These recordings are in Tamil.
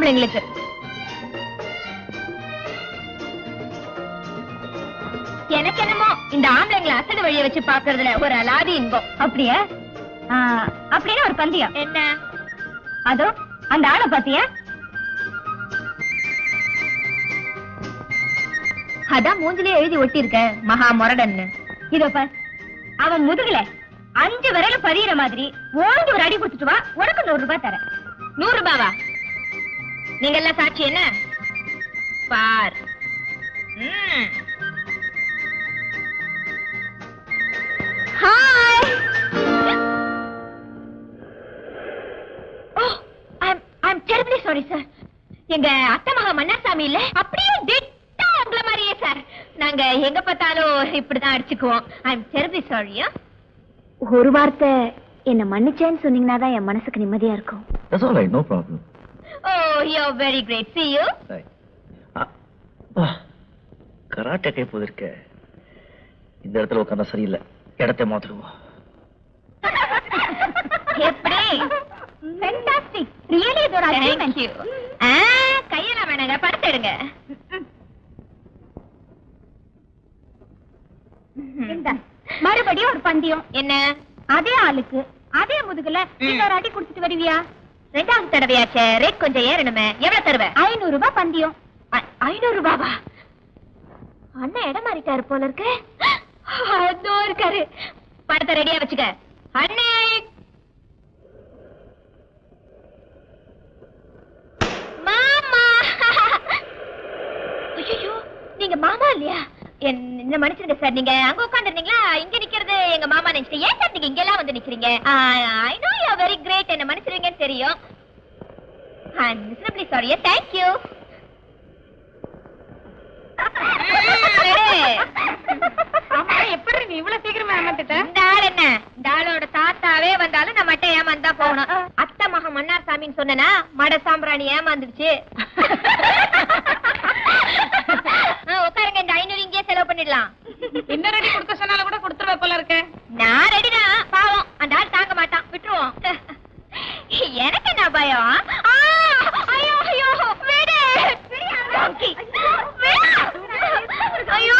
ஆம்பளைங்களுக்கு. எனக்கு என்னமோ இந்த ஆம்பளைங்களை அசடு வழிய வச்சு பாக்குறதுல ஒரு அலாதி இன்பம். அப்படியா? அப்படின்னா ஒரு பந்தயம் என்ன? அதோ அந்த ஆளை பாத்தியா? அதான் மூஞ்சிலே எழுதி ஒட்டி இருக்க மகா முரடன்னு. இதோ பார், அவன் முதுகுல 5 விரல பதிகிற மாதிரி ஓங்கி ஒரு அடி கொடுத்துட்டு வா, உனக்கு 100 ரூபாய் தரேன். 100 ரூபாவா? நீங்க எல்லாம் சாட்சி என்ன பார். Hi. I'm terribly sorry sir. எங்க அத்தை மகா மன்னாசாமி இல்ல, அப்படியே டிட்டோ உங்கள மாதிரியே சார். நாங்க எங்க பார்த்தாலும் இப்படிதான் அடிச்சுக்குவோம். I'm terribly sorry. ஒரு வார்த்தை என்ன மன்னிச்சேன்னு சொன்னீங்கன்னா தான் என் மனசுக்கு நிம்மதியா இருக்கும். That's all right, no problem. Oh, you're very great. See you. Karate கை போதிருக்க. இந்த இடத்துல உட்கார்ந்தா சரியில்லை, இடத்தை மாத்திடுவோம். எப்படி? Fantastic. Really good argument. Thank you. கையெல்லாம் வேணாங்க, படுத்து எடுங்க. மறுபடியும் ஒரு பந்தயம். என்ன? அதே ஆளுக்கு அதே முதுகுல இன்னொரு அடி குடுத்துட்டு வருவியா? 2வது தடவையாச்சே, ரேட் கொஞ்சம் ஏறணுமே. எவ்வளவு தருவ? 500 ரூபாய் பந்தயம். 500 ரூபாவா? அண்ணன் இடம் மாறிட்டாரு போல இருக்கு. அதோ இருக்காரு. படத்தை ரெடியா வச்சுக்க. அண்ணே மாமா. ஐயோ, நீங்க மாமா இல்லையா? என்ன மன்னிச்சிருங்க சார், நீங்க அங்க உட்கார்ந்துருந்தீங்களா? இங்க நிக்கிறது எங்க மாமா நினைச்சிட்டு ஏன் சார் நீங்க இங்க எல்லாம் வந்து நிக்கிறீங்க? I know you are very great. என்ன மன்னிச்சிருங்கன்னு தெரியும். I'm miserably sorry. Thank you. அம்மா, எப்படி நீ இவ்வளவு சீக்கிரமா ஏமாத்திட்ட? இந்த ஆள் என்ன, இந்த ஆளோட தாத்தாவே வந்தாலும் நான் மட்டும் ஏமாந்தா போகணும். அத்தை மகன் மன்னார் சாமின்னு சொன்னா மட சாம்பிராணி ஏமாந்துடுச்சு. உட்காருங்க, இந்த 500 இங்கே செலவு பண்ணிடலாம். என்ன ரெடி கொடுக்க சொன்னாலும் கூட கொடுத்துருவ போல இருக்கு. நான் ரெடிதான், பாவம் அந்த ஆள் தாங்க மாட்டான், விட்டுருவோம். எனக்கு என்ன பயம்? ஐயோ ஐயோ, விடு. ஐயோ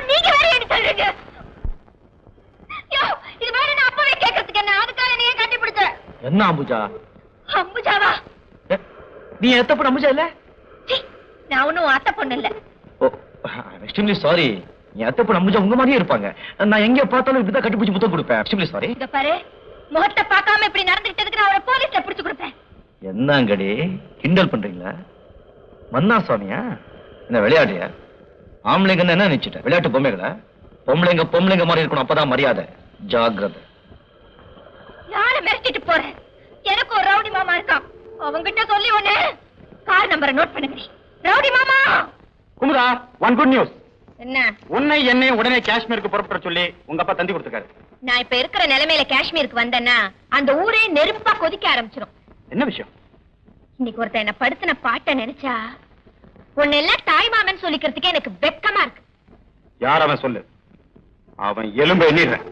நீங்க வேற என்ன சொல்றீங்க? இது வேற நான் அப்பவே கேட்கறதுக்கு என்ன, அதுக்காக நீங்க கட்டிப்பிடிச்ச என்ன அம்புஜா? அம்புஜாவா? நீ எத்த பொண்ணு அம்புஜா இல்ல? நான் ஒன்னும் அத்தை பொண்ணு இல்ல. Extremely sorry. நீ அத்தை பொண்ணு அம்புஜா உங்க மாதிரியே இருப்பாங்க. நான் எங்க பார்த்தாலும் இப்படிதான் கட்டிப்பிடிச்சு முத்தம் கொடுப்பேன். Extremely sorry. இத பாரு, முகத்தை பார்க்காம இப்படி நடந்துட்டதுக்கு நான் அவரை போலீஸ்ல பிடிச்சு கொடுப்பேன். என்னங்கடி கிண்டல் பண்றீங்களா? மன்னா சுவாமியா? என்ன விளையாடியா? ஆம்பளைங்க என்ன நினைச்சிட்ட? விளையாட்டு பொம்மைகளா? பொம்பளைங்க மாதிரி இருக்கணும், அப்பதான் மரியாதை. ஜாக்கிரதை. யாரை மிரட்டிட்டு போறேன்? எனக்கு ஒரு ரவுடி மாமா இருக்கான், அவங்கிட்ட சொல்லி ஒண்ணு. கார் நம்பரை நோட் பண்ணுங்க. ரவுடி மாமா. Kumudha, one good news. என்ன? உன்னை என்னை உடனே காஷ்மீருக்கு புறப்பட சொல்லி உங்க அப்பா தந்தி கொடுத்துருக்காரு. நான் இப்ப இருக்கிற நிலைமையில காஷ்மீருக்கு வந்தேன்னா அந்த ஊரே நெருப்பா கொதிக்க ஆரம்பிச்சிடும். என்ன விஷயம்? இன்னைக்கு ஒருத்தன் என்ன படுத்தின பாட்ட நினைச்சா உன்னை எல்லாம் தாய் மாமன் சொல்லிக்கிறதுக்கே எனக்கு வெக்கமா இருக்கு. யார் அவன் சொல்லு, அவன் எலும்பு எண்ணிடுறேன்.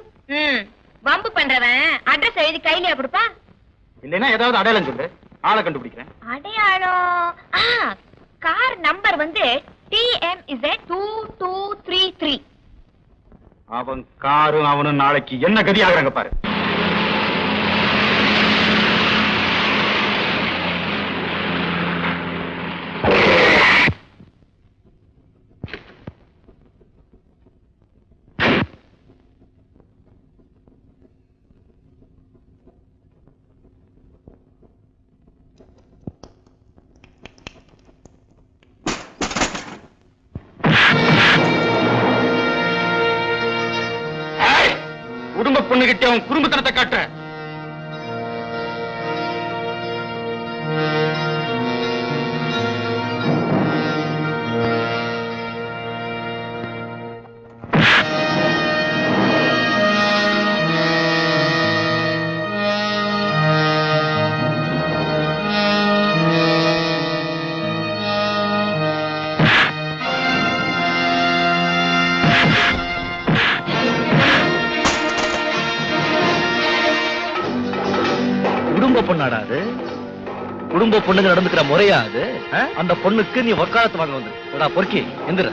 வம்பு பண்றவன் அட்ரஸ் எழுதி கையில கொடுப்பா. இல்லைன்னா ஏதாவது அடையாளம் சொல்லு, ஆளை கண்டுபிடிக்கிறேன். அடையாளம்? கார் நம்பர் வந்து TMZ2233. அவன் காரும் அவனும் நாளைக்கு என்ன கதி ஆகுறாங்க பாரு. குடும்ப பொண்ணுகிட்ட அவன் குடும்பத்தனத்தை காட்டுற. குடும்ப பொண்ணாடா அது? குடும்ப பொண்ணுங்க நடந்துக்கிற முறையா அது? அந்த பொண்ணுக்கு நீ வக்காலத்து வாங்க வந்து பொறுக்கி எந்திர.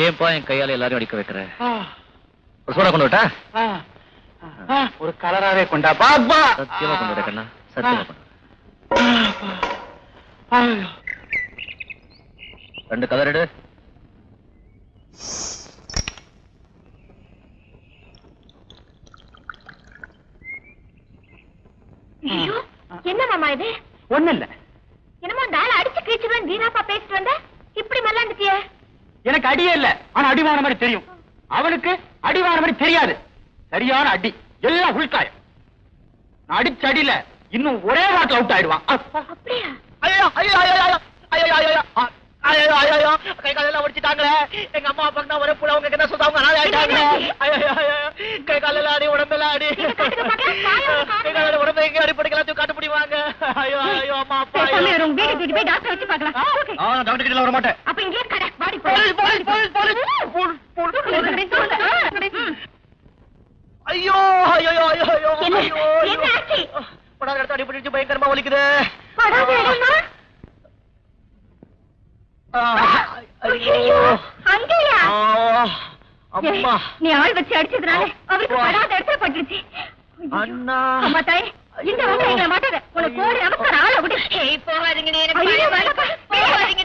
ஏன்பா என் கையால எல்லாரும் அடிக்க வைக்கிற? ஒரு சோடா கொண்டு விட்டா? ஒரு கலராவே கொண்டா பாப்பா. சத்தியமா கொண்டு வர கண்ணா, சத்தியமா கொண்டு. 2 கலர் எடு. என்ன மாமா இது? ஒண்ணு இல்ல. என்னமா அந்த ஆளை அடிச்சு கிழிச்சுதான் வீணாப்பா பேசிட்டு வந்த? இப்படி மல்லாண்டுட்டிய? எனக்கு அடியே இல்ல, ஆனா அடிவான மாதிரி தெரியும். அவனுக்கு அடிவான மாதிரி தெரியாது. சரியான அடி, எல்லாம் உள்காயம். நான் அடிச்ச அடியில இன்னும் ஒரே வாட்டில் அவுட் ஆயிடுவான். அப்படியா? ஐயோ ஐயோ ஐயோ ஐயோ ஐயோ ஐயோ ஐயோ ஐயோ கை காலெல்லாம் ஒடிச்சிட்டாங்களே. எங்க அம்மா அப்பா தான் ஒரே புள்ள, அவங்க என்ன சொல்றாங்க? நாளை ஆயிட்டாங்க. ஐயோ ஐயோ கை காலெல்லாம் அடி, உடம்பெல்லாம் அடி. கை கால உடம்பு எங்க அடிப்படைக்கு எல்லாத்தையும் காட்டு முடிவாங்க. ஐயோ ஐயோ அம்மா அப்பா. வீடு தூக்கி போய் டாக்டர் வச்சு பார்க்கலாம். டாக்டர் கிட்ட வர மாட்டேன். அப்ப இங்கே கடை பாடி ஐயோ ஐயோ ஐயோ ஐயோ என்ன ஆச்சு? படாத இடத்த அடிபட்டு பயங்கரமா வலிக்குது. அம்மா நீ ஆள் வச்சு அடிச்சதுனால அவருக்கு படாத இடத்துல பட்டுருச்சு. அண்ணா அம்மா தாய், இந்த வந்து எங்களை மாட்டாத. உனக்கு கோடி நமஸ்காரம் ஆள விடு. போகாதீங்க, போகாதீங்க.